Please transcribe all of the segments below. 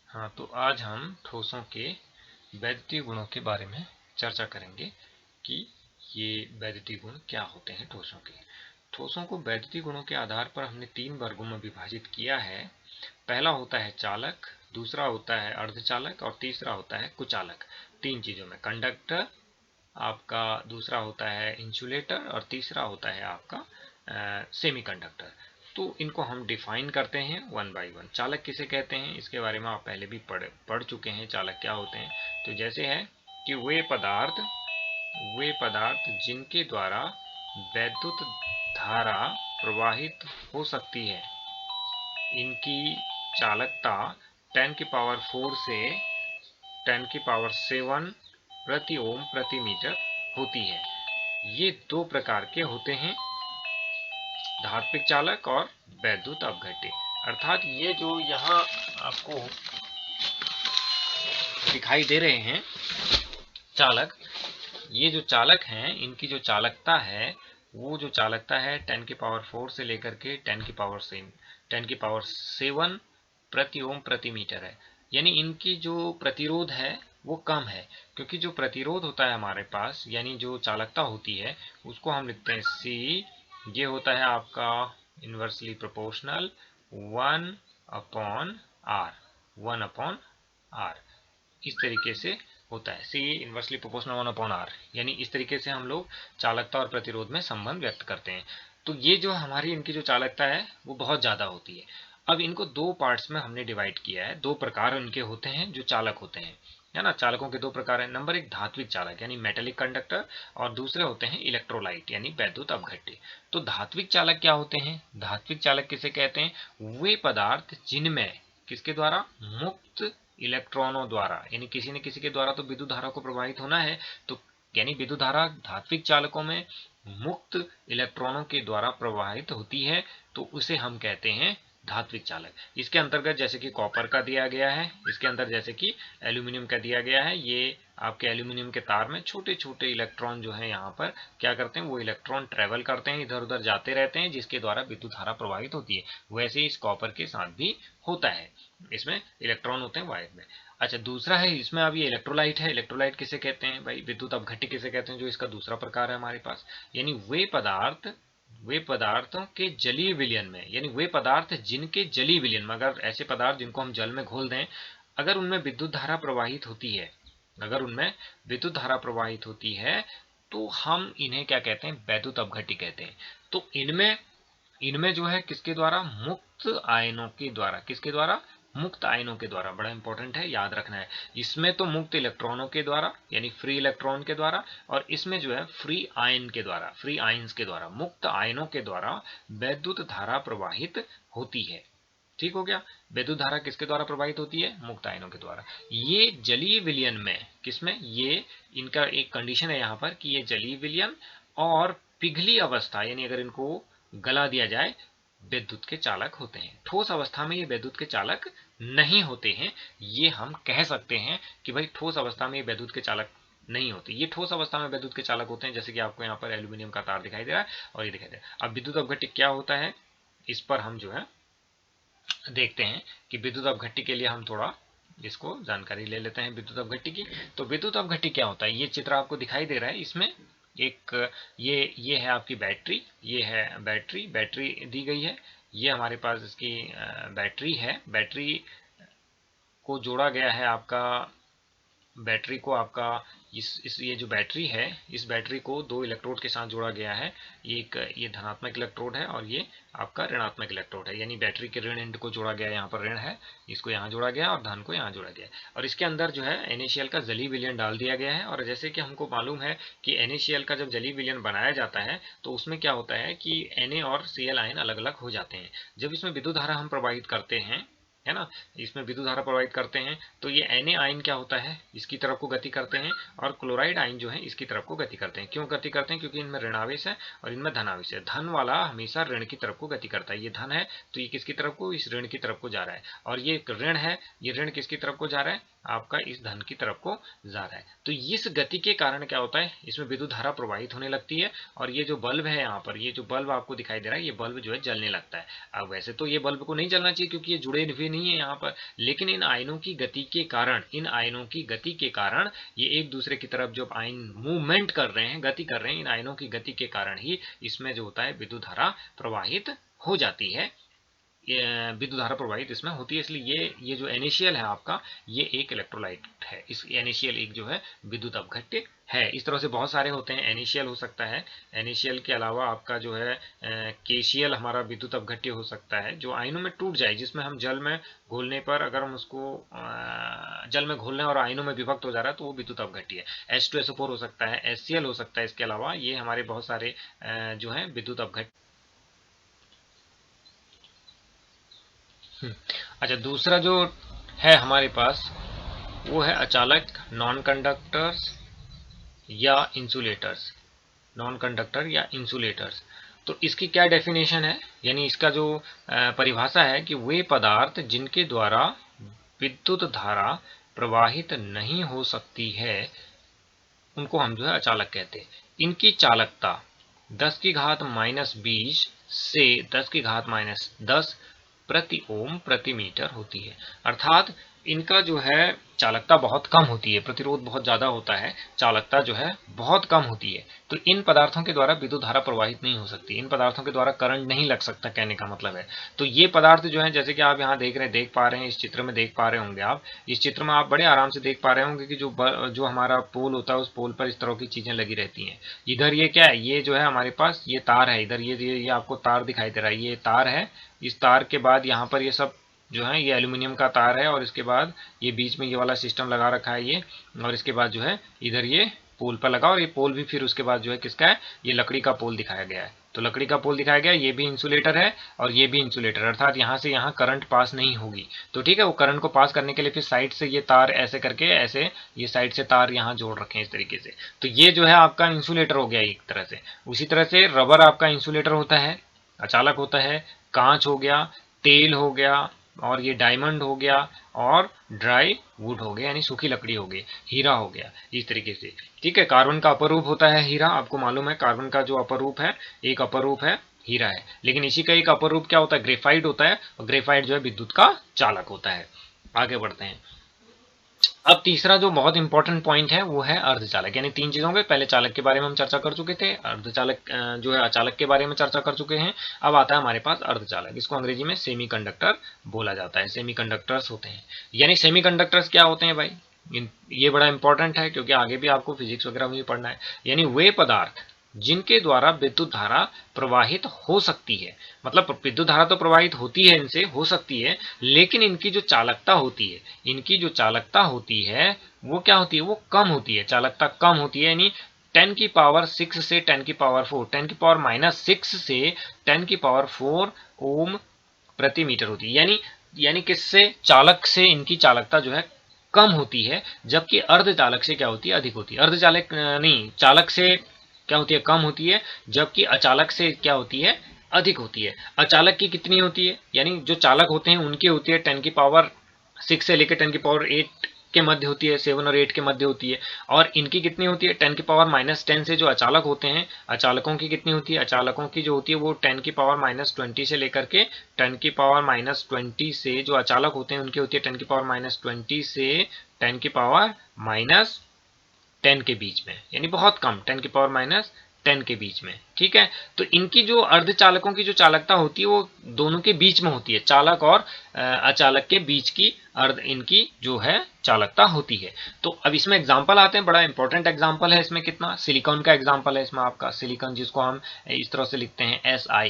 हाँ, तो आज हम ठोसों के वैद्युतीय गुणों के बारे में चर्चा करेंगे कि ये वैद्युतीय गुण क्या होते हैं ठोसों के। ठोसों को वैद्युतीय गुणों के आधार पर हमने 3 वर्गों में विभाजित किया है। पहला होता है चालक, दूसरा होता है अर्धचालक और तीसरा होता है कुचालक। 3 चीजों में, कंडक्टर आपका, दूसरा होता है इंसुलेटर और तीसरा होता है आपका सेमीकंडक्टर। तो इनको हम डिफाइन करते हैं वन बाय वन। चालक किसे कहते हैं इसके बारे में आप पहले भी पढ़ चुके हैं, चालक क्या होते हैं। तो जैसे है कि वे पदार्थ जिनके द्वारा वैद्युत धारा प्रवाहित हो सकती है, इनकी चालकता 10 की पावर 4 से 10 की पावर 7 प्रति ओम प्रति मीटर होती है। ये 2 प्रकार के होते हैं, धात्विक चालक और वैद्युत अपघट्य। अर्थात ये जो यहाँ आपको दिखाई दे रहे हैं चालक, ये जो चालक हैं इनकी जो चालकता है वो जो चालकता है 10 की पावर 4 से लेकर के 10 की पावर 7 प्रति ओम प्रति मीटर है। यानी इनकी जो प्रतिरोध है वो कम है, क्योंकि जो प्रतिरोध होता है हमारे पास, यानी जो चालकता होती है, उसको हम लिखते हैं C। ये होता है आपका इन्वर्सली प्रोपोर्शनल 1/R। इस तरीके से होता है, C इन्वर्सली प्रोपोर्शनल 1/R। यानी इस तरीके से हम लोग चालकता और प्रतिरोध में संबंध व्यक्त करते हैं। तो ये जो हमारी इनकी जो चालकता है वो बहुत ज़्यादा होती है। अब इनको 2 पार्ट्स में हमने डिवाइड किया है। 2 प्रकार इनके होते हैं जो चालक होते हैं, है ना। चालकों के 2 प्रकार हैं। नंबर 1 धात्विक चालक यानी मेटेलिक कंडक्टर, और दूसरे होते हैं इलेक्ट्रोलाइट यानी वैद्युत अपघट्य। तो धात्विक चालक क्या होते हैं? धात्विक चालक किसे कहते हैं? वे पदार्थ जिनमें किसके द्वारा? मुक्त इलेक्ट्रॉनों द्वारा, यानी किसी न किसी के द्वारा तो विद्युत धारा को प्रवाहित होना है, तो यानी विद्युत धारा धात्विक चालकों में मुक्त इलेक्ट्रॉनों के द्वारा प्रवाहित होती है, तो उसे हम कहते हैं धात्विक चालक। इसके अंतर्गत जैसे कि कॉपर का दिया गया है, इसके अंदर जैसे कि एल्यूमिनियम का दिया गया है। ये आपके एल्यूमिनियम के तार में छोटे छोटे इलेक्ट्रॉन जो है यहाँ पर क्या करते हैं, वो इलेक्ट्रॉन ट्रेवल करते हैं, इधर उधर जाते रहते हैं, जिसके द्वारा विद्युत धारा प्रवाहित होती है। वैसे ही इस कॉपर के साथ भी होता है, इसमें इलेक्ट्रॉन होते हैं वायर में। अच्छा, दूसरा है इसमें अब ये इलेक्ट्रोलाइट है। इलेक्ट्रोलाइट किसे कहते हैं भाई? विद्युत अपघट्य किसे कहते हैं, जो इसका दूसरा प्रकार है हमारे पास। यानी वे पदार्थों के जलीय विलयन में, यानी वे पदार्थ जिनके जलीय विलयन में, अगर ऐसे पदार्थ जिनको हम जल में घोल दें, अगर उनमें विद्युत धारा प्रवाहित होती है, तो हम इन्हें क्या कहते हैं? वैद्युत अपघट्य कहते हैं। तो इनमें जो है किसके द्वारा? मुक्त आयनों के द्वारा। किसके द्वारा? मुक्त आयनों के द्वारा। बड़ा इंपॉर्टेंट है, याद रखना है। इसमें तो मुक्त इलेक्ट्रॉनों के द्वारा यानी फ्री इलेक्ट्रॉन के द्वारा, और इसमें जो है फ्री आयंस के द्वारा, मुक्त आयनों के द्वारा वैद्युत धारा प्रवाहित होती है। ठीक हो गया। वैद्युत धारा किसके द्वारा प्रवाहित होती है? मुक्त आयनों के द्वारा। ये जलीय विलयन में, किसमें? ये इनका एक कंडीशन है यहाँ पर कि ये जलीय विलयन और पिघली अवस्था, यानी अगर इनको गला दिया जाए, विद्युत के चालक होते हैं। ठोस अवस्था में ये विद्युत के चालक नहीं होते हैं। ये हम कह सकते हैं कि भाई ठोस अवस्था में ये विद्युत के चालक नहीं होते। ये ठोस अवस्था में विद्युत के चालक होते हैं, जैसे कि आपको यहाँ पर एल्यूमिनियम का तार दिखाई दे रहा है और ये दिखाई दे रहा है। अब विद्युत अपघट्य क्या होता है, इस पर हम जो है देखते हैं कि विद्युत अपघट्य के लिए हम थोड़ा इसको जानकारी ले लेते हैं विद्युत अपघट्य की। तो विद्युत अपघट्य क्या होता है? ये चित्र आपको दिखाई दे रहा है, इसमें एक ये है आपकी बैटरी, ये है बैटरी दी गई है। ये हमारे पास इसकी बैटरी है। बैटरी को जोड़ा गया है आपका, बैटरी को आपका ये जो बैटरी है, इस बैटरी को 2 इलेक्ट्रोड के साथ जोड़ा गया है। ये धनात्मक इलेक्ट्रोड है और ये आपका ऋणात्मक इलेक्ट्रोड है, यानी बैटरी के ऋण एंड को जोड़ा गया, यहाँ पर ऋण है, इसको यहाँ जोड़ा गया और धन को यहाँ जोड़ा गया। और इसके अंदर जो है NaCl का जलीय विलयन डाल दिया गया है। और जैसे कि हमको मालूम है कि NaCl का जब जलीय विलयन बनाया जाता है तो उसमें क्या होता है कि Na और Cl आयन अलग अलग हो जाते हैं। जब इसमें विद्युत धारा हम प्रवाहित करते हैं, है ना, इसमें विद्युत धारा प्रवाहित करते हैं, तो ये Na आयन क्या होता है, इसकी तरफ को गति करते हैं, और क्लोराइड आयन जो है इसकी तरफ को गति करते हैं। क्यों गति करते हैं? क्योंकि इनमें ऋणावेश है और इनमें धनावेश है। धन वाला हमेशा ऋण की तरफ को गति करता है। ये धन है तो ये किसकी तरफ को? इस ऋण की तरफ को जा रहा है। और ये ऋण है, ये ऋण किसकी तरफ को जा रहा है? आपका इस धन की तरफ को जा रहा है। तो इस गति के कारण क्या होता है, इसमें विद्युत धारा प्रवाहित होने लगती है। और ये जो बल्ब है यहाँ पर, ये जो बल्ब आपको दिखाई दे रहा है, ये बल्ब जो है जलने लगता है। अब वैसे तो ये बल्ब को नहीं जलना चाहिए, क्योंकि ये जुड़े हुए नहीं है यहाँ पर, लेकिन इन आयनों की गति के कारण ये एक दूसरे की तरफ जो आयन मूवमेंट कर रहे हैं, गति कर रहे हैं, इन आयनों की गति के कारण ही इसमें जो होता है विद्युत धारा प्रवाहित हो जाती है, विद्युत धारा प्रवाहित इसमें होती है। इसलिए ये जो NaCl है आपका, ये एक इलेक्ट्रोलाइट है। इस NaCl एक जो है विद्युत अपघट्य है। इस तरह से बहुत सारे होते हैं। NaCl हो सकता है, NaCl के अलावा आपका जो है KCl हमारा विद्युत अपघट्य हो सकता है, जो आयनों में टूट जाए, जिसमें हम जल में घोलने पर अगर हम उसको जल में घोलने और आयनों में विभक्त हो जा रहा है तो वो विद्युत अपघट्य है। H2SO4 हो सकता है, HCl हो सकता है। इसके अलावा ये हमारे बहुत सारे जो है विद्युत अपघट्य। अच्छा, दूसरा जो है हमारे पास वो है अचालक, नॉन कंडक्टर्स या इंसुलेटर्स, नॉन कंडक्टर या इंसुलेटर्स। तो इसकी क्या डेफिनेशन है, यानी इसका जो परिभाषा है कि वे पदार्थ जिनके द्वारा विद्युत धारा प्रवाहित नहीं हो सकती है उनको हम जो है अचालक कहते हैं। इनकी चालकता 10 की घात -20 से 10 की घात -10 प्रति ओम प्रति मीटर होती है। अर्थात इनका जो है चालकता बहुत कम होती है, प्रतिरोध बहुत ज्यादा होता है, चालकता जो है बहुत कम होती है। तो इन पदार्थों के द्वारा विद्युत धारा प्रवाहित नहीं हो सकती, इन पदार्थों के द्वारा करंट नहीं लग सकता, कहने का मतलब है। तो ये पदार्थ जो है, जैसे कि आप यहाँ देख पा रहे हैं, इस चित्र में देख पा रहे होंगे आप, इस चित्र में आप बड़े आराम से देख पा रहे होंगे कि जो हमारा पोल होता है उस पोल पर इस तरह की चीजें लगी रहती हैं। इधर ये क्या है, ये जो है हमारे पास ये तार है, इधर ये आपको तार दिखाई दे रहा है, ये तार है। इस तार के बाद यहाँ पर ये सब जो है ये एल्यूमिनियम का तार है, और इसके बाद ये बीच में ये वाला सिस्टम लगा रखा है ये, और इसके बाद जो है इधर ये पोल पर लगा, और ये पोल भी फिर उसके बाद जो है किसका है, ये लकड़ी का पोल दिखाया गया है। तो लकड़ी का पोल दिखाया गया, ये भी इंसुलेटर है और ये भी इंसुलेटर, अर्थात यहाँ से यहाँ करंट पास नहीं होगी। तो ठीक है, वो करंट को पास करने के लिए फिर साइड से ये तार ऐसे करके, ऐसे ये साइड से तार यहाँ जोड़ रखे हैं इस तरीके से। तो ये जो है आपका इंसुलेटर हो गया एक तरह से। उसी तरह से रबर आपका इंसुलेटर होता है, अचालक होता है, कांच हो गया, तेल हो गया, और ये डायमंड हो गया, और ड्राई वुड हो गया यानी सूखी लकड़ी हो गई, हीरा हो गया, इस तरीके से। ठीक है, कार्बन का अपरूप होता है हीरा, आपको मालूम है कार्बन का जो अपरूप है, एक अपरूप है हीरा है। लेकिन इसी का एक अपरूप क्या होता है, ग्रेफाइट होता है, और ग्रेफाइट जो है विद्युत का चालक होता है। आगे बढ़ते हैं। अब तीसरा जो बहुत इंपॉर्टेंट पॉइंट है वो है अर्धचालक, यानी तीन चीजों के, पहले चालक के बारे में हम चर्चा कर चुके थे, अर्धचालक जो है अचालक के बारे में चर्चा कर चुके हैं। अब आता है हमारे पास अर्धचालक, इसको अंग्रेजी में सेमीकंडक्टर बोला जाता है, सेमीकंडक्टर्स होते हैं। यानी सेमीकंडक्टर्स क्या होते हैं भाई, ये बड़ा इंपॉर्टेंट है क्योंकि आगे भी आपको फिजिक्स वगैरह में पढ़ना है। यानी वे पदार्थ जिनके द्वारा विद्युत धारा प्रवाहित हो सकती है, मतलब विद्युत धारा तो प्रवाहित होती है इनसे, हो सकती है, लेकिन इनकी जो चालकता होती है, इनकी जो चालकता होती है वो क्या होती है, वो कम होती है, चालकता कम होती है। यानी 10 की पावर 6 से 10 की पावर 4, 10 की पावर -6 से 10 की पावर 4 ओम प्रति मीटर होती है। यानी किससे, चालक से इनकी चालकता जो है कम होती है, जबकि अर्धचालक से क्या होती है, अधिक होती है। अर्धचालक नहीं, चालक से क्या होती है, कम होती है, जबकि अचालक से क्या होती है, अधिक होती है। अचालक की कितनी होती है, यानी जो चालक होते हैं उनकी होती है 10 की पावर 6 से लेकर 10 की पावर 8 के मध्य होती है, 7 और 8 के मध्य होती है। और इनकी कितनी होती है, 10 की पावर -10 से जो अचालक होते हैं, अचालकों की कितनी होती है, अचालकों की जो होती है वो 10 की पावर -20 से लेकर के 10 की पावर -20 से, जो अचालक होते हैं उनकी होती है 10 की पावर -20 से 10 की पावर -10 के बीच में, यानी बहुत कम, 10 की पावर -10 के बीच में। ठीक है, तो इनकी जो अर्धचालकों की जो चालकता होती है वो दोनों के बीच में होती है, चालक और अचालक के बीच की इनकी जो है चालकता होती है। तो अब इसमें एग्जांपल आते हैं, बड़ा इंपॉर्टेंट एग्जांपल है इसमें, कितना, सिलिकॉन का एग्जांपल है इसमें आपका, सिलिकॉन जिसको हम इस तरह से लिखते हैं SI,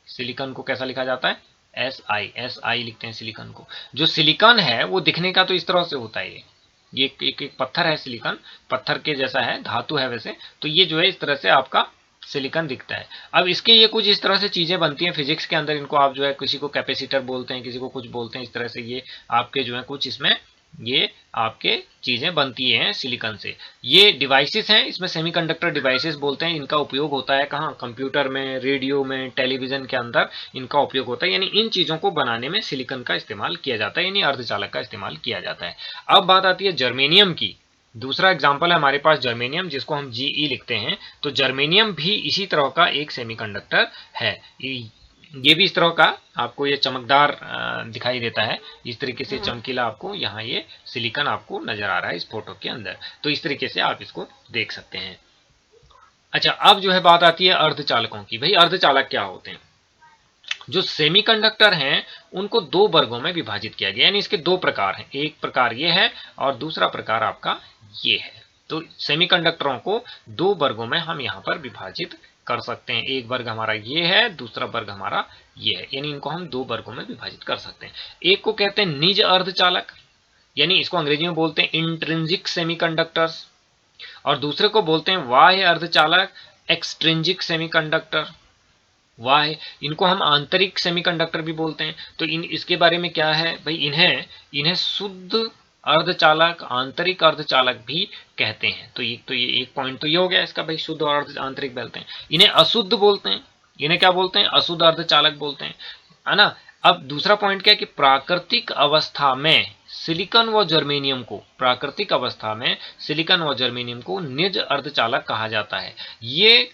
सिलिकॉन को कैसा लिखा जाता है, SI लिखते हैं सिलिकॉन को। जो सिलिकॉन है वो दिखने का तो इस तरह से होता है, ये एक पत्थर है, सिलिकॉन पत्थर के जैसा है, धातु है वैसे, तो ये जो है इस तरह से आपका सिलिकॉन दिखता है। अब इसके ये कुछ इस तरह से चीजें बनती हैं फिजिक्स के अंदर, इनको आप जो है किसी को कैपेसिटर बोलते हैं, किसी को कुछ बोलते हैं, इस तरह से ये आपके जो है कुछ इसमें ये आपके चीजें बनती हैं सिलिकॉन से। ये डिवाइसेस हैं, इसमें सेमीकंडक्टर डिवाइसेस बोलते हैं, इनका उपयोग होता है कहाँ, कंप्यूटर में, रेडियो में, टेलीविजन के अंदर इनका उपयोग होता है। यानी इन चीजों को बनाने में सिलिकॉन का इस्तेमाल किया जाता है, यानी अर्धचालक का इस्तेमाल किया जाता है। अब बात आती है जर्मेनियम की। दूसरा एग्जाम्पल है हमारे पास जर्मेनियम, जिसको हम GE लिखते हैं। तो जर्मेनियम भी इसी तरह का एक सेमीकंडक्टर है। ये भी इस तरह का आपको ये चमकदार दिखाई देता है, इस तरीके से चमकीला आपको यहाँ ये सिलिकॉन आपको नजर आ रहा है इस फोटो के अंदर। तो इस तरीके से आप इसको देख सकते हैं। अच्छा, अब जो है बात आती है अर्धचालकों की। भाई अर्धचालक क्या होते हैं? जो सेमीकंडक्टर हैं उनको दो वर्गों में विभाजित किया गया, यानी इसके दो प्रकार हैं। एक प्रकार ये है और दूसरा प्रकार आपका ये है। तो सेमीकंडक्टरों को दो वर्गों में हम यहाँ पर विभाजित कर सकते हैं। एक वर्ग हमारा ये है, दूसरा वर्ग हमारा ये है, यानी इनको हम दो वर्गों में विभाजित कर सकते हैं। एक को कहते हैं निज अर्धचालक, यानी इसको अंग्रेजी में बोलते हैं इंट्रिंसिक सेमीकंडक्टर्स, और दूसरे को बोलते हैं बाह्य अर्धचालक, एक्सट्रिंसिक सेमीकंडक्टर। वाह, इनको हम आंतरिक सेमीकंडक्टर भी बोलते हैं। तो इसके बारे में क्या है भाई, इन्हें शुद्ध अर्धचालक, आंतरिक अर्धचालक भी कहते हैं। तो ये एक पॉइंट तो ये हो गया इसका भाई, शुद्ध और आंतरिक बोलते हैं। इन्हें अशुद्ध बोलते हैं, इन्हें क्या बोलते हैं? अशुद्ध अर्धचालक बोलते हैं, है ना। अब दूसरा पॉइंट क्या है कि प्राकृतिक अवस्था में सिलिकॉन व जर्मेनियम को, प्राकृतिक अवस्था में सिलिकॉन व जर्मेनियम को निज अर्धचालक कहा जाता है। ये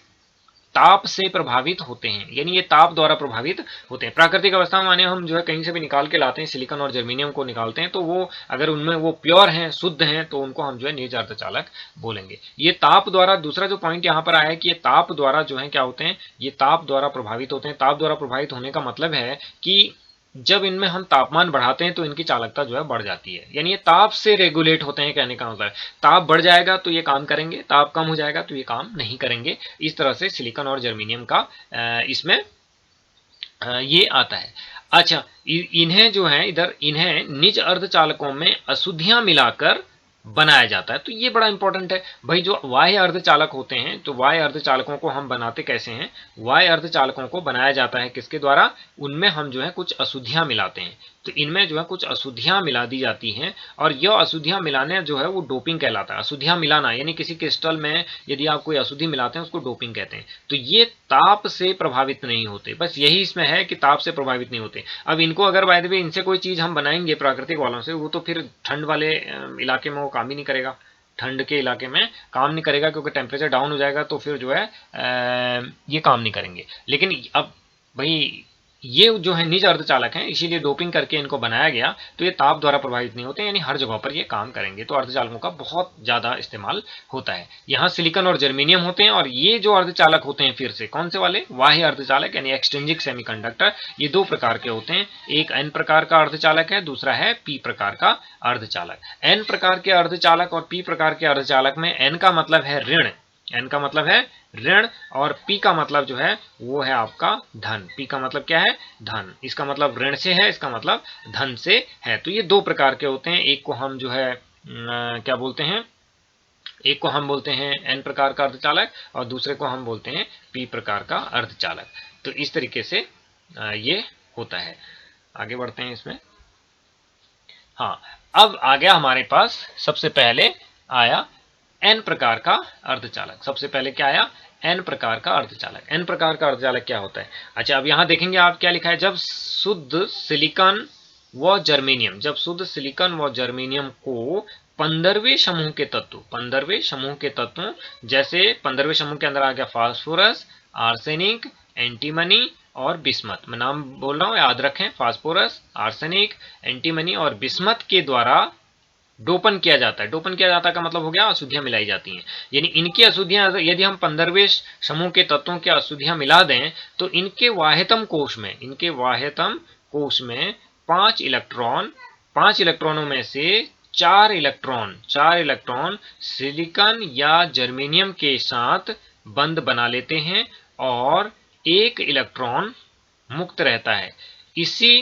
ताप से प्रभावित होते हैं, यानी ये ताप द्वारा प्रभावित होते हैं। प्राकृतिक अवस्था में माने हम जो है कहीं से भी निकाल के लाते हैं, सिलिकॉन और जर्मेनियम को निकालते हैं, तो वो अगर उनमें वो प्योर हैं, शुद्ध हैं, तो उनको हम जो है निज अर्धचालक बोलेंगे। ये ताप द्वारा, दूसरा जो पॉइंट यहाँ पर आया है कि ये ताप द्वारा जो है क्या होते हैं, ये ताप द्वारा प्रभावित होते हैं। ताप द्वारा प्रभावित होने का मतलब है कि जब इनमें हम तापमान बढ़ाते हैं तो इनकी चालकता जो है बढ़ जाती है, यानी ये ताप से रेगुलेट होते हैं, कहने का मतलब है। ताप बढ़ जाएगा तो ये काम करेंगे, ताप कम हो जाएगा तो ये काम नहीं करेंगे। इस तरह से सिलिकॉन और जर्मेनियम का इसमें ये आता है। अच्छा, इन्हें जो है इधर इन्हें निज अर्धचालकों में अशुद्धियां मिलाकर बनाया जाता है। तो ये बड़ा इंपॉर्टेंट है भाई। जो बाह्य अर्धचालक होते हैं, तो बाह्य अर्धचालकों को हम बनाते कैसे हैं? बाह्य अर्धचालकों को बनाया जाता है किसके द्वारा? उनमें हम जो है कुछ अशुद्धियां मिलाते हैं। तो इनमें जो है कुछ अशुद्धियां मिला दी जाती हैं, और यह अशुद्धियां मिलाने जो है वो डोपिंग कहलाता है। अशुद्धियां मिलाना यानी किसी क्रिस्टल में यदि आप कोई अशुद्धि मिलाते हैं उसको डोपिंग कहते हैं। तो ये ताप से प्रभावित नहीं होते, बस यही इसमें है कि ताप से प्रभावित नहीं होते। अब इनको अगर बाय द वे इनसे कोई चीज हम बनाएंगे प्राकृतिक वालों से, वो तो फिर ठंड वाले इलाके में वो काम ही नहीं करेगा, ठंड के इलाके में काम नहीं करेगा, क्योंकि टेम्परेचर डाउन हो जाएगा, तो फिर जो है ये काम नहीं करेंगे। लेकिन अब भाई ये जो है निज अर्धचालक हैं, इसीलिए डोपिंग करके इनको बनाया गया, तो ये ताप द्वारा प्रभावित नहीं होते, यानी हर जगह पर ये काम करेंगे। तो अर्धचालकों का बहुत ज्यादा इस्तेमाल होता है। यहाँ सिलिकॉन और जर्मेनियम होते हैं, और ये जो अर्धचालक होते हैं फिर से कौन से वाले? बाह्य अर्धचालक यानी एक्सट्रिंसिक सेमीकंडक्टर। ये दो प्रकार के होते हैं, एक एन प्रकार का अर्धचालक है, दूसरा है पी प्रकार का अर्धचालक। एन प्रकार के अर्धचालक और पी प्रकार के अर्धचालक में एन का मतलब है ऋण, एन का मतलब है ऋण, और पी का मतलब जो है वो है आपका धन। पी का मतलब क्या है? धन। इसका मतलब ऋण से है, इसका मतलब धन से है। तो ये दो प्रकार के होते हैं। एक को हम जो है क्या बोलते हैं? एक को हम बोलते हैं एन प्रकार का अर्धचालक, और दूसरे को हम बोलते हैं पी प्रकार का अर्धचालक। तो इस तरीके से ये होता है। आगे बढ़ते हैं इसमें। हाँ, अब आ गया हमारे पास, सबसे पहले आया एन प्रकार का अर्धचालक। सबसे पहले क्या आया? एन प्रकार का अर्धचालक। एन प्रकार का अर्धचालक क्या होता है? अच्छा, अब यहां देखेंगे आप क्या लिखा है, जब शुद्ध सिलिकॉन व जर्मेनियम, जब शुद्ध सिलिकॉन व जर्मेनियम को 15वें समूह के तत्व, 15वें समूह के तत्वों, जैसे 15वें समूह के अंदर आ गया फास्फोरस, आर्सेनिक, एंटीमनी और बिस्मथ। मैं नाम बोल रहा हूं, याद रखें, फास्फोरस, आर्सेनिक, एंटीमनी और बिस्मथ के द्वारा डोपन किया जाता है। डोपन किया जाता का मतलब हो गया अशुद्धियां मिलाई जाती हैं। यानी इनकी अशुद्धियां यदि हम 15वें समूह के तत्वों की अशुद्धियां मिला दें, तो इनके वाह्यतम कोश में, इनके वाह्यतम कोश में 5 इलेक्ट्रॉन, 5 इलेक्ट्रॉनों में से 4 इलेक्ट्रॉन सिलिकॉन या जर्मेनियम के साथ बंध बना लेते हैं, और 1 इलेक्ट्रॉन मुक्त रहता है। इसी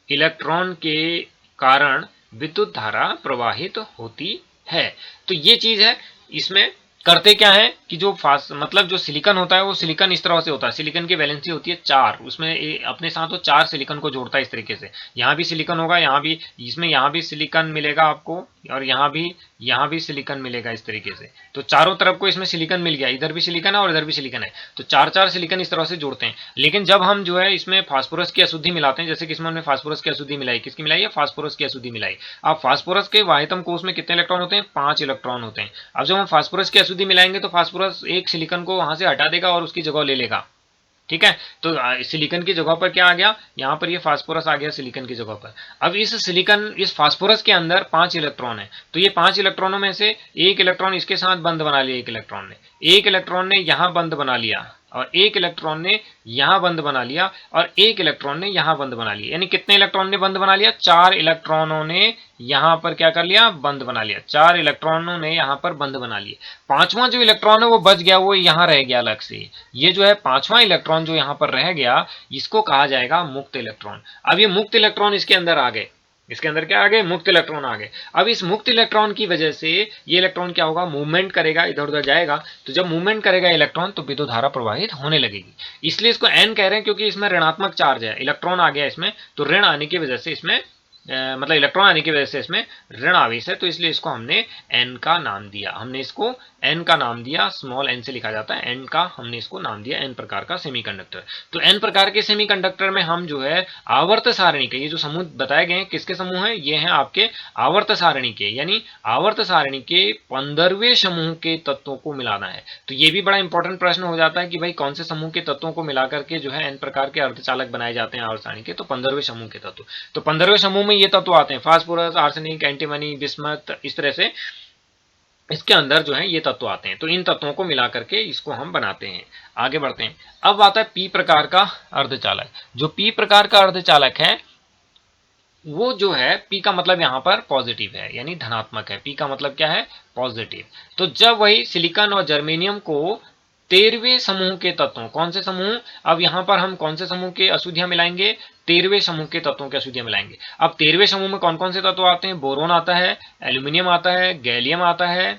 इलेक्ट्रॉन के कारण विद्युत धारा प्रवाहित होती है। तो ये चीज है। इसमें करते क्या है कि जो मतलब जो सिलिकॉन होता है वो सिलिकॉन इस तरह से होता है, सिलिकॉन की वैलेंसी होती है 4, उसमें अपने साथ वो 4 सिलिकॉन को जोड़ता है इस तरीके से। यहाँ भी सिलिकॉन होगा, यहाँ भी, इसमें यहाँ भी सिलिकॉन मिलेगा आपको, और यहाँ भी सिलिकॉन मिलेगा इस तरीके से। तो चारों तरफ को इसमें सिलिकॉन मिल गया, इधर भी सिलिकॉन है और इधर भी सिलिकॉन है, तो 4 सिलिकॉन इस तरह से जोड़ते हैं। लेकिन जब हम जो है इसमें फास्फोरस की अशुद्धि मिलाते हैं, जैसे कि इसमें हमने फास्फोरस की अशुद्धि मिलाई, किसकी मिलाई है? फास्फोरस की अशुद्धि मिलाई। अब फास्फोरस के वाह्यतम कोश में कितने इलेक्ट्रॉन होते हैं? 5 इलेक्ट्रॉन होते हैं। अब जब हम फास्फोरस की अशुद्धि मिलाएंगे तो फास्फोरस एक सिलिकॉन को वहां से हटा देगा और उसकी जगह ले लेगा, ठीक है। तो सिलिकॉन की जगह पर क्या आ गया, यहाँ पर ये फास्फोरस आ गया सिलिकॉन की जगह पर। अब इस फास्फोरस के अंदर 5 इलेक्ट्रॉन है, तो ये 5 इलेक्ट्रॉनों में से एक इलेक्ट्रॉन इसके साथ बंध बना लिया, एक इलेक्ट्रॉन ने यहां बंध बना लिया, और एक इलेक्ट्रॉन ने यहां बंध बना लिया, और एक इलेक्ट्रॉन ने यहां बंध बना लिया। यानी कितने इलेक्ट्रॉन ने बंध बना लिया, 4 इलेक्ट्रॉनों ने यहां पर क्या कर लिया, बंध बना लिया। 4 इलेक्ट्रॉनों ने यहां पर बंध बना लिए। पांचवां जो इलेक्ट्रॉन है वो बच गया, वो यहां रह गया अलग से। ये जो है पांचवां इलेक्ट्रॉन जो यहां पर रह गया, इसको कहा जाएगा मुक्त इलेक्ट्रॉन। अब ये मुक्त इलेक्ट्रॉन इसके अंदर आ गए, इसके अंदर क्या आ गए, मुक्त इलेक्ट्रॉन आ गए। अब इस मुक्त इलेक्ट्रॉन की वजह से ये इलेक्ट्रॉन क्या होगा, मूवमेंट करेगा, इधर उधर जाएगा। तो जब मूवमेंट करेगा इलेक्ट्रॉन तो विद्युत धारा प्रवाहित होने लगेगी। इसलिए इसको एन कह रहे हैं, क्योंकि इसमें ऋणात्मक चार्ज है, इलेक्ट्रॉन आ गया इसमें, तो ऋण आने की वजह से इसमें मतलब इलेक्ट्रॉन आने की वजह से इसमें ऋण आवेश है, तो इसलिए इसको हमने एन का नाम दिया। हमने इसको एन का नाम दिया, स्मॉल एन से लिखा जाता है, एन का हमने इसको नाम दिया, एन प्रकार का सेमीकंडक्टर। तो एन प्रकार के सेमीकंडक्टर में हम जो है आवर्त सारणी के, ये जो समूह बताए गए हैं किसके समूह हैं, ये हैं आपके आवर्त सारणी के, यानी आवर्त सारणी के 15वें समूह के तत्वों को मिलाना है। तो ये भी बड़ा इंपॉर्टेंट प्रश्न हो जाता है कि भाई कौन से समूह के तत्वों को मिलाकर के जो है एन प्रकार के अर्धचालक बनाए जाते हैं आवर्त सारणी के, तो 15वें समूह के तत्व। तो 15वें समूह में ये तत्व आते हैं, फास्फोरस, आर्सेनिक, एंटीमनी, बिस्मथ, इस तरह से इसके अंदर जो है ये तत्व आते हैं। तो इन तत्वों को मिला करके इसको हम बनाते हैं। आगे बढ़ते हैं। अब आता है पी प्रकार का अर्धचालक। जो पी प्रकार का अर्धचालक है वो जो है, पी का मतलब यहां पर पॉजिटिव है, यानी धनात्मक है। पी का मतलब क्या है, पॉजिटिव। तो जब वही सिलिकॉन और जर्मेनियम को 13वें समूह के तत्वों, कौन से समूह, अब यहां पर हम कौन से समूह के अशुद्धियां मिलाएंगे, 13वें समूह के तत्वों के अशुद्धियां मिलाएंगे। अब 13वें समूह में कौन कौन से तत्व आते हैं, बोरोन आता है, एल्यूमिनियम आता है, गैलियम आता है,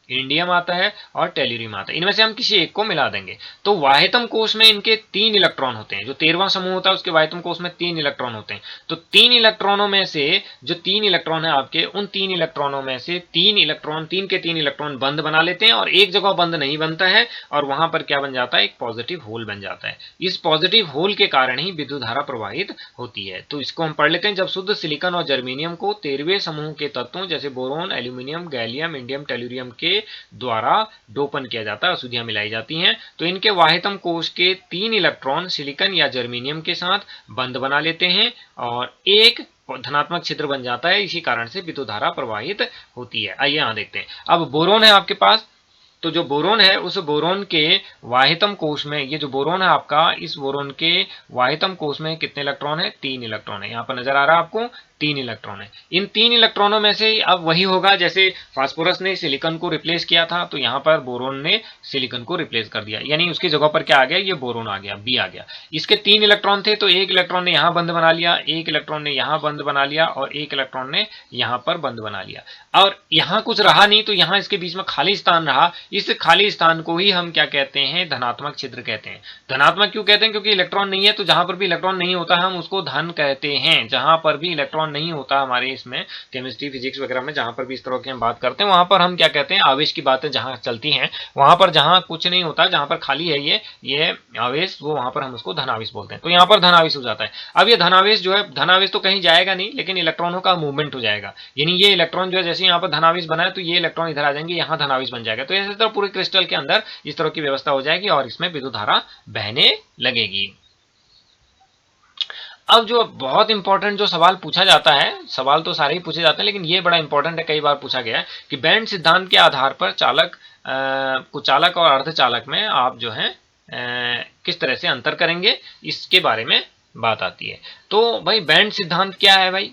इंडियम आता है और टेल्यूरियम आता है। इनमें से हम किसी एक को मिला देंगे। तो वाहितम कोष में इनके 3 इलेक्ट्रॉन होते हैं। जो 13वां समूह होता है उसके वाहितम कोष में 3 इलेक्ट्रॉन होते हैं। तो 3 इलेक्ट्रॉनों में से जो 3 इलेक्ट्रॉन है आपके, उन 3 इलेक्ट्रॉनों में से 3 इलेक्ट्रॉन, 3 के 3 इलेक्ट्रॉन बंध बना लेते हैं, और एक जगह बंध नहीं बनता है, और वहां पर क्या बन जाता है, एक पॉजिटिव होल बन जाता है। इस पॉजिटिव होल के कारण ही विद्युत धारा प्रवाहित होती है। तो इसको हम पढ़ लेते हैं। जब शुद्ध सिलिकॉन और जर्मेनियम को 13वें समूह के तत्वों जैसे boron, aluminium, gallium, indium, tellurium के द्वारा डोपन किया जाता है, अशुद्धियां मिलाई जाती हैं, तो इनके वाहितम कोष के 3 इलेक्ट्रॉन सिलिकॉन या जर्मेनियम के साथ बंध बना लेते हैं, और एक धनात्मक छिद्र बन जाता है। इसी कारण से विद्युत धारा प्रवाहित होती है। आइए यहां देखते हैं। अब बोरोन है आपके पास, तो जो बोरोन है उस बोरोन के वाहितम कोष में, ये जो बोरोन है आपका, इस बोरोन के वाहितम कोष में कितने इलेक्ट्रॉन है, 3 इलेक्ट्रॉन है। यहां पर नजर आ रहा है आपको, 3 इलेक्ट्रॉन है। इन 3 इलेक्ट्रॉनों में से अब वही होगा जैसे फास्फोरस ने सिलिकॉन को रिप्लेस किया था, तो यहां पर बोरोन ने सिलिकॉन को रिप्लेस कर दिया, यानी उसकी जगह पर क्या आ गया, ये बोरोन आ गया, बी आ गया। इसके 3 इलेक्ट्रॉन थे, तो एक इलेक्ट्रॉन ने यहां बंध बना लिया, एक इलेक्ट्रॉन ने यहां बंध बना लिया, और एक इलेक्ट्रॉन ने यहां पर बंध बना लिया। और यहां कुछ रहा नहीं, तो यहां इसके बीच में खाली स्थान रहा। इस खाली स्थान को ही हम क्या कहते हैं, धनात्मक छिद्र कहते हैं। धनात्मक क्यों कहते हैं, क्योंकि इलेक्ट्रॉन नहीं है, तो जहां पर भी इलेक्ट्रॉन नहीं होता हम उसको धन कहते हैं। जहां पर भी इलेक्ट्रॉन नहीं होता हमारे इसमें केमिस्ट्री, फिजिक्स वगैरह में जहां पर भी इस तरह की हम बात करते हैं, वहां पर हम क्या कहते हैं, आवेश की बातें जहां चलती हैं, वहां पर जहां कुछ नहीं होता, जहां पर खाली है ये आवेश, वो वहां पर हम उसको धनावेश बोलते हैं। तो यहां पर धनावेश हो जाता है। अब ये धनावेश जो है, धनावेश तो कहीं जाएगा नहीं, लेकिन इलेक्ट्रॉनों का मूवमेंट हो जाएगा। यानी ये इलेक्ट्रॉन जो है, जैसे यहाँ पर धनावेश बना है, तो ये इलेक्ट्रॉन इधर आ जाएंगे, यहाँ धनावेश बन जाएगा। तो इसी तरह पूरे क्रिस्टल के अंदर इस तरह की व्यवस्था हो जाएगी, और इसमें विद्युत धारा बहने लगेगी। अब जो बहुत इंपॉर्टेंट जो सवाल पूछा जाता है, सवाल तो सारे ही पूछे जाते हैं, लेकिन ये बड़ा इंपॉर्टेंट है, कई बार पूछा गया है कि बैंड सिद्धांत के आधार पर चालक और अर्धचालक में आप जो है किस तरह से अंतर करेंगे, इसके बारे में बात आती है। तो भाई बैंड सिद्धांत क्या है भाई,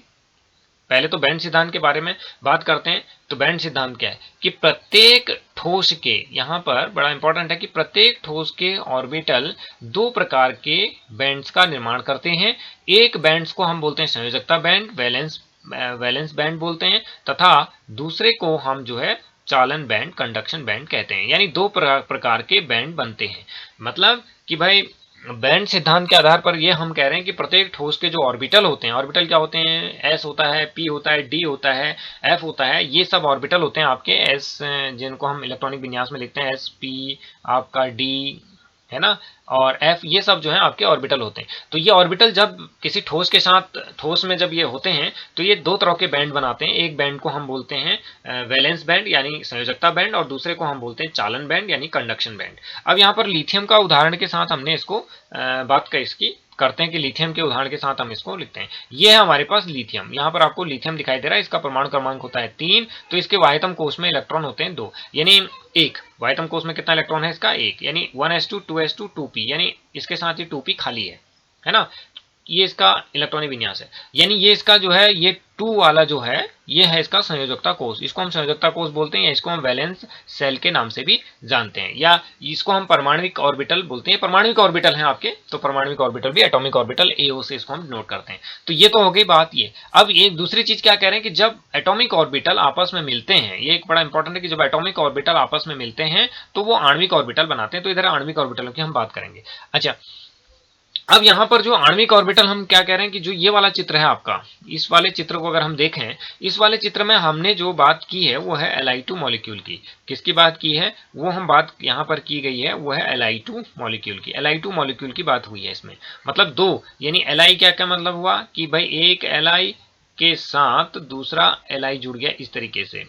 पहले तो बैंड सिद्धांत के बारे में बात करते हैं। तो बैंड सिद्धांत क्या है कि प्रत्येक ठोस के, यहां पर बड़ा इंपॉर्टेंट है कि प्रत्येक ठोस के ऑर्बिटल 2 प्रकार के बैंड्स का निर्माण करते हैं। एक बैंड्स को हम बोलते हैं संयोजकता बैंड, वैलेंस बैंड बोलते हैं, तथा दूसरे को हम जो है चालन बैंड, कंडक्शन बैंड कहते हैं। यानी 2 प्रकार के बैंड बनते हैं। मतलब कि भाई बैंड सिद्धांत के आधार पर ये हम कह रहे हैं कि प्रत्येक ठोस के जो ऑर्बिटल होते हैं, ऑर्बिटल क्या होते हैं, एस होता है, पी होता है, डी होता है, एफ होता है, ये सब ऑर्बिटल होते हैं आपके। एस जिनको हम इलेक्ट्रॉनिक विन्यास में लिखते हैं एस, पी, आपका डी, है ना, और F, ये सब जो है आपके ऑर्बिटल होते हैं। तो ये ऑर्बिटल जब किसी ठोस के साथ, ठोस में जब ये होते हैं तो ये दो तरह के बैंड बनाते हैं। एक बैंड को हम बोलते हैं वैलेंस बैंड यानी संयोजकता बैंड, और दूसरे को हम बोलते हैं चालन बैंड यानी कंडक्शन बैंड। अब यहाँ पर लिथियम का उदाहरण के साथ हमने इसको बात का इसकी करते हैं कि लिथियम के उदाहरण के साथ हम इसको लिखते हैं। ये है हमारे पास लिथियम, यहाँ पर आपको लिथियम दिखाई दे रहा है, इसका परमाणु क्रमांक होता है 3, तो इसके वाह्यतम कोष में इलेक्ट्रॉन होते हैं 2, यानी 1। वाह्यतम कोष में कितना इलेक्ट्रॉन है इसका? 1, यानी 1s2 2s2 2p, यानी इसके साथ ही 2p खाली है ना। ये इसका इलेक्ट्रॉनिक विन्यास है, यानी ये इसका जो है ये 2 वाला जो है ये है इसका संयोजकता कोष। इसको हम संयोजकता कोष बोलते हैं, या इसको हम वैलेंस सेल के नाम से भी जानते हैं, या इसको हम परमाणविक ऑर्बिटल बोलते हैं। परमाणविक ऑर्बिटल हैं आपके, तो परमाणविक ऑर्बिटल भी एटॉमिक ऑर्बिटल AO से इसको हम नोट करते हैं। तो ये तो हो गई बात ये। अब एक दूसरी चीज क्या कह रहे हैं कि जब एटॉमिक ऑर्बिटल आपस में मिलते हैं, ये एक बड़ा इंपॉर्टेंट है कि जब एटॉमिक ऑर्बिटल आपस में मिलते हैं तो वो आणविक ऑर्बिटल बनाते हैं। तो इधर आणविक ऑर्बिटलों की हम बात करेंगे। अच्छा, अब यहां पर जो आणविक ऑर्बिटल हम क्या कह रहे हैं कि जो ये वाला चित्र है आपका, इस वाले चित्र को अगर हम देखें, इस वाले चित्र में हमने जो बात की है वो है Li2 मॉलिक्यूल की। किसकी बात की है? वो हम बात यहां पर की गई है वो है Li2 मॉलिक्यूल की। Li2 मॉलिक्यूल की बात हुई है इसमें, मतलब 2, यानी Li क्या क्या मतलब हुआ कि भाई एक Li के साथ दूसरा Li जुड़ गया इस तरीके से।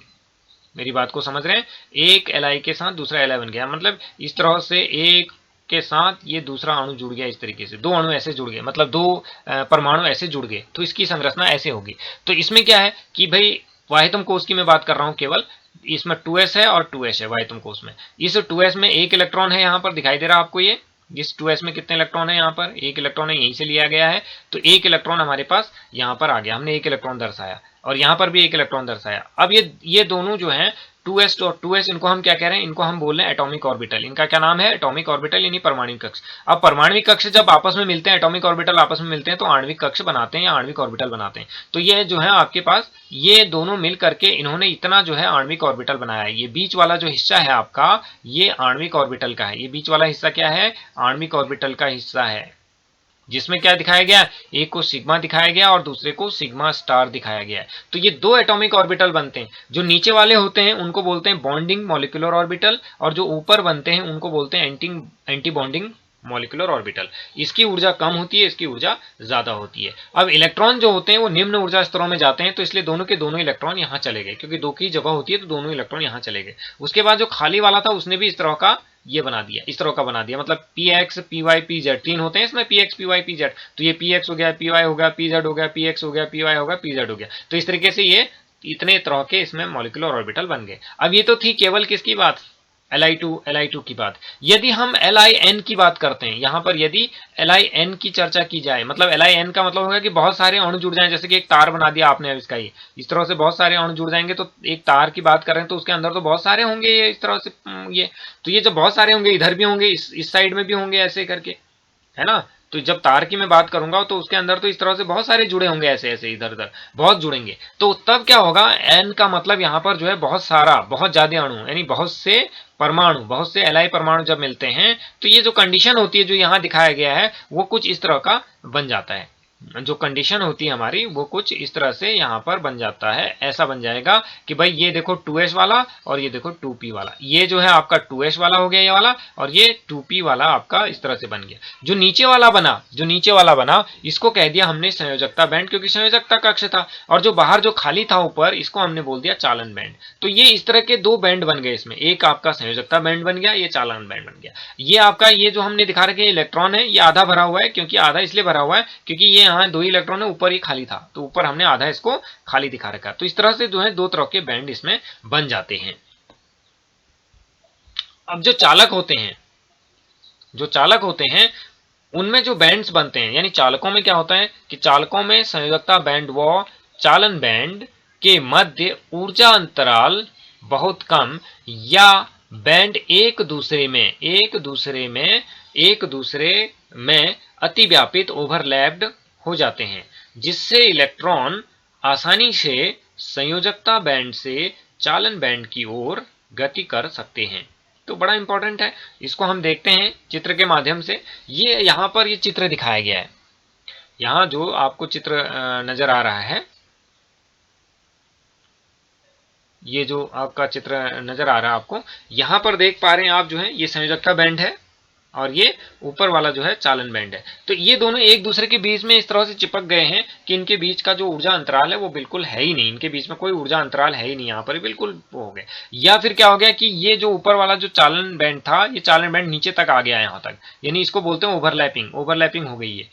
मेरी बात को समझ रहे हैं? एक Li के साथ दूसरा Li बन गया, मतलब इस तरह से एक के साथ ये दूसरा अणु जुड़ गया इस तरीके से, 2 अणु ऐसे जुड़ गए, मतलब 2 परमाणु ऐसे जुड़ गए, तो इसकी संरचना ऐसे होगी। तो इसमें क्या है कि भाई वाह्यतम कोष की मैं बात कर रहा हूं केवल, इसमें 2s है और 2s है वाह्यतम कोष में। इस 2s में 1 इलेक्ट्रॉन है, यहाँ पर दिखाई दे रहा है आपको ये। इस 2s में कितने इलेक्ट्रॉन है? यहाँ पर 1 इलेक्ट्रॉन है, यहीं से लिया गया है। तो 1 इलेक्ट्रॉन हमारे पास यहाँ पर आ गया, हमने 1 इलेक्ट्रॉन दर्शाया, और यहाँ पर भी 1 इलेक्ट्रॉन दर्शाया। अब ये दोनों जो हैं 2s और 2s, इनको हम क्या कह रहे हैं? इनको हम बोल रहे हैं एटॉमिक ऑर्बिटल। इनका क्या नाम है? एटॉमिक ऑर्बिटल यानी परमाणविक कक्ष। अब परमाणविक कक्ष जब आपस में मिलते हैं, एटॉमिक ऑर्बिटल आपस में मिलते हैं तो आणविक कक्ष बनाते हैं या आणविक ऑर्बिटल बनाते हैं। तो ये जो है आपके पास ये दोनों मिल करके इन्होंने इतना जो है आणविक ऑर्बिटल बनाया है। ये बीच वाला जो हिस्सा है आपका, ये आणविक ऑर्बिटल का है। ये बीच वाला हिस्सा क्या है? आणविक ऑर्बिटल का हिस्सा है, जिसमें क्या दिखाया गया? एक को सिग्मा दिखाया गया और दूसरे को सिग्मा स्टार दिखाया गया है। तो ये 2 एटॉमिक ऑर्बिटल बनते हैं। जो नीचे वाले होते हैं उनको बोलते हैं बॉन्डिंग मॉलिक्यूलर ऑर्बिटल, और जो ऊपर बनते हैं उनको बोलते हैं एंटी बॉन्डिंग मॉलिक्यूलर ऑर्बिटल। इसकी ऊर्जा कम होती है, इसकी ऊर्जा ज्यादा होती है। अब इलेक्ट्रॉन जो होते हैं वो निम्न ऊर्जा स्तरों में जाते हैं, तो इसलिए दोनों के दोनों इलेक्ट्रॉन यहाँ चले गए, क्योंकि 2 की जगह होती है तो दोनों इलेक्ट्रॉन यहाँ चले गए। उसके बाद जो खाली वाला था उसने भी इस तरह का ये बना दिया, इस तरह का बना दिया, मतलब px py pz 3 होते हैं इसमें, px py pz। तो ये px हो गया, py हो गया, pz हो गया, px हो गया, py हो गया, pz हो गया। तो इस तरीके से ये इतने तरह के इसमें मॉलिक्यूलर ऑर्बिटल बन गए। अब ये तो थी केवल किसकी बात? Li2 की बात। यदि हम Lin की बात करते हैं, यहां पर यदि Lin की चर्चा की जाए, मतलब Lin का मतलब होगा कि बहुत सारे अणु जुड़ जाएं, जैसे कि एक तार बना दिया आपने, अब इसका ये इस तरह से बहुत सारे अणु जुड़ जाएंगे। तो एक तार की बात कर रहे हैं तो उसके अंदर तो बहुत सारे होंगे ये इस तरह से, ये तो ये जब बहुत सारे होंगे इधर भी होंगे, इस साइड में भी होंगे, ऐसे करके, है ना। तो जब तार की मैं बात करूंगा तो उसके अंदर तो इस तरह से बहुत सारे जुड़े होंगे, ऐसे ऐसे इधर उधर बहुत जुड़ेंगे। तो तब क्या होगा? एन का मतलब यहाँ पर जो है बहुत सारा, बहुत ज्यादा अणु, यानी बहुत से परमाणु, बहुत से Li परमाणु जब मिलते हैं तो ये जो कंडीशन होती है जो यहाँ दिखाया गया है वो कुछ इस तरह का बन जाता है। जो कंडीशन होती है हमारी वो कुछ इस तरह से यहाँ पर बन जाता है, ऐसा बन जाएगा कि भाई ये देखो 2s वाला और ये देखो 2p वाला, ये जो है आपका 2s वाला हो गया ये वाला, और ये 2p वाला आपका इस तरह से बन गया। जो नीचे वाला बना इसको कह दिया हमने संयोजकता बैंड, क्योंकि संयोजकता कक्ष था, और जो बाहर जो खाली था ऊपर, इसको हमने बोल दिया चालन बैंड। तो ये इस तरह के 2 बैंड बन गए इसमें, एक आपका संयोजकता बैंड बन गया, ये चालन बैंड बन गया। ये आपका ये जो हमने दिखा रखे इलेक्ट्रॉन है ये आधा भरा हुआ है, क्योंकि आधा इसलिए भरा हुआ है क्योंकि ये यहाँ 2 इलेक्ट्रॉन है, ऊपर ही खाली था, तो ऊपर हमने आधा इसको खाली दिखा रखा। तो इस तरह से जो है 2 तरह के बैंड इसमें बन जाते हैं। अब जो चालक होते हैं उनमें जो बैंड्स बनते हैं, यानी चालकों में क्या होता है कि चालकों में संयोजकता बैंड व चालन बैंड के मध्य ऊर्जा अंतराल बहुत कम, या बैंड एक दूसरे में अतिव्यापित ओवरलैप्ड हो जाते हैं, जिससे इलेक्ट्रॉन आसानी से संयोजकता बैंड से चालन बैंड की ओर गति कर सकते हैं। तो बड़ा इंपॉर्टेंट है, इसको हम देखते हैं चित्र के माध्यम से। ये यहाँ पर ये चित्र दिखाया गया है, यहाँ जो आपको चित्र नजर आ रहा है, ये जो आपका चित्र नजर आ रहा है आपको, यहाँ पर देख पा रहे हैं आप जो है ये संयोजकता बैंड है, और ये ऊपर वाला जो है चालन बैंड है। तो ये दोनों एक दूसरे के बीच में इस तरह से चिपक गए हैं कि इनके बीच का जो ऊर्जा अंतराल है वो बिल्कुल है ही नहीं, इनके बीच में कोई ऊर्जा अंतराल है ही नहीं, यहाँ पर बिल्कुल वो हो गया। या फिर क्या हो गया कि ये जो ऊपर वाला जो चालन बैंड था, ये चालन बैंड नीचे तक आ गया यहाँ तक, यानी इसको बोलते हैं ओवरलैपिंग, ओवरलैपिंग हो गई है,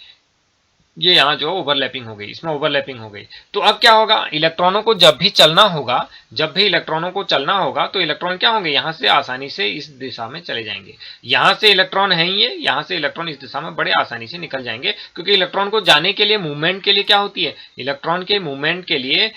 ये यहाँ जो ओवरलैपिंग हो गई, इसमें ओवरलैपिंग हो गई। तो अब क्या होगा, इलेक्ट्रॉनों को जब भी चलना होगा, जब भी इलेक्ट्रॉनों को चलना होगा तो इलेक्ट्रॉन क्या होंगे, यहाँ से आसानी से इस दिशा में चले जाएंगे। यहाँ से इलेक्ट्रॉन है ये, यहाँ से इलेक्ट्रॉन इस दिशा में बड़े आसानी से निकल जाएंगे, क्योंकि इलेक्ट्रॉन को जाने के लिए, मूवमेंट के लिए क्या होती है, इलेक्ट्रॉन के मूवमेंट के लिए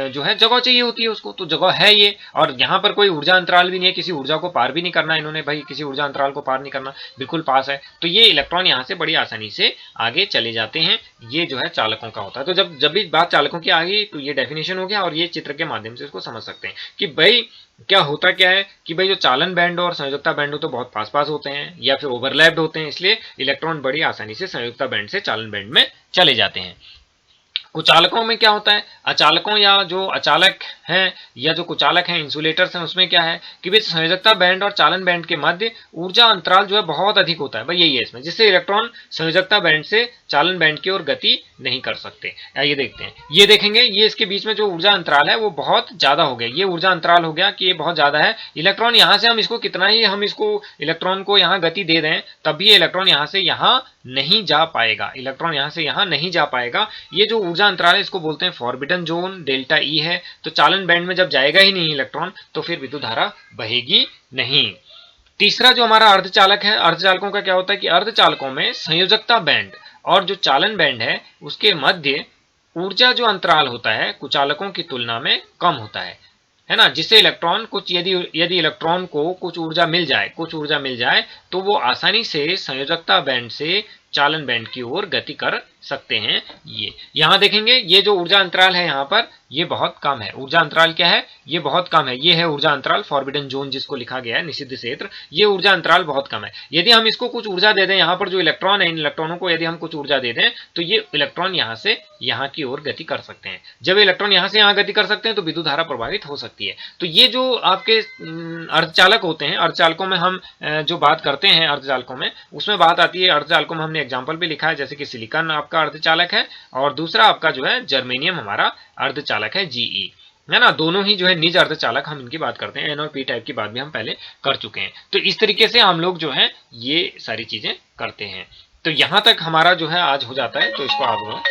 जो है जगह चाहिए होती है उसको, तो जगह है ये, और यहाँ पर कोई ऊर्जा अंतराल भी नहीं है, किसी ऊर्जा को पार भी नहीं करना इन्होंने, भाई किसी ऊर्जा अंतराल को पार नहीं करना, बिल्कुल पास है। तो ये इलेक्ट्रॉन यहाँ से बड़ी आसानी से आगे चले जाते हैं। ये जो है चालकों का होता है। तो जब भी बात चालकों की आ गई तो ये डेफिनेशन हो गया, और ये चित्र के माध्यम से इसको समझ सकते हैं कि भाई क्या होता क्या है कि भाई जो चालन बैंड और संयोजकता बैंड हो तो बहुत पास पास होते हैं या फिर ओवरलैप्ड होते हैं, इसलिए इलेक्ट्रॉन बड़ी आसानी से संयोजकता बैंड से चालन बैंड में चले जाते हैं। कुचालकों में क्या होता है, अचालकों या जो अचालक हैं या जो कुचालक हैं, इंसुलेटर्स हैं, उसमें क्या है कि भाई संयोजकता बैंड और चालन बैंड के मध्य ऊर्जा अंतराल जो है बहुत अधिक होता है, भाई यही है इसमें, जिससे इलेक्ट्रॉन संयोजकता बैंड से चालन बैंड की ओर गति नहीं कर सकते। ये देखते हैं, ये देखेंगे, ये इसके बीच में जो ऊर्जा अंतराल है वो बहुत ज्यादा हो गया, ये ऊर्जा अंतराल हो गया कि ये बहुत ज्यादा है। इलेक्ट्रॉन यहाँ से हम इसको कितना ही हम इसको इलेक्ट्रॉन को यहाँ गति दे दें तब भी इलेक्ट्रॉन यहाँ से यहाँ नहीं जा पाएगा, इलेक्ट्रॉन यहाँ से यहाँ नहीं जा पाएगा। ये जो ऊर्जा अंतराल है इसको बोलते हैं फॉरबिडन जोन, डेल्टा ई है। तो चालन बैंड में जब जाएगा ही नहीं इलेक्ट्रॉन तो फिर विद्युत धारा बहेगी नहीं। तीसरा जो हमारा अर्धचालक है, अर्धचालकों का क्या होता है कि अर्धचालकों में संयोजकता बैंड और जो चालन बैंड है उसके मध्य ऊर्जा जो अंतराल होता है कुचालकों की तुलना में कम होता है ना, जिससे इलेक्ट्रॉन कुछ यदि इलेक्ट्रॉन को कुछ ऊर्जा मिल जाए तो वो आसानी से संयोजकता बैंड से चालन बैंड की ओर गति कर सकते हैं। ये यहां देखेंगे, ये जो ऊर्जा अंतराल है यहाँ पर ये बहुत कम है, ऊर्जा अंतराल क्या है, ये बहुत कम है, ये है ऊर्जा अंतराल फॉरबिडन जोन जिसको लिखा गया है, निषिद्ध क्षेत्र। ये ऊर्जा अंतराल बहुत कम है। यदि हम इसको कुछ ऊर्जा दे दें, यहाँ पर जो इलेक्ट्रॉन है इन इलेक्ट्रॉनों को यदि हम कुछ ऊर्जा दे दें तो ये इलेक्ट्रॉन यहाँ से यहाँ की ओर गति कर सकते हैं। जब इलेक्ट्रॉन यहाँ से यहाँ गति कर सकते हैं तो विद्युत धारा प्रभावित हो सकती है। तो ये जो आपके अर्धचालक होते हैं, अर्धचालकों में हम जो बात करते हैं अर्धचालकों में, उसमें बात आती है, अर्धचालकों में हमने एग्जाम्पल भी लिखा है, जैसे कि सिलिकॉन आपका अर्धचालक है और दूसरा आपका जो है जर्मेनियम हमारा अर्धचालक है, जीई, है ना। दोनों ही जो है निज अर्धचालक, हम इनकी बात करते हैं, एन और पी टाइप की बात भी हम पहले कर चुके हैं। तो इस तरीके से हम लोग जो है ये सारी चीजें करते हैं। तो यहां तक हमारा जो है आज हो जाता है, तो इसको आप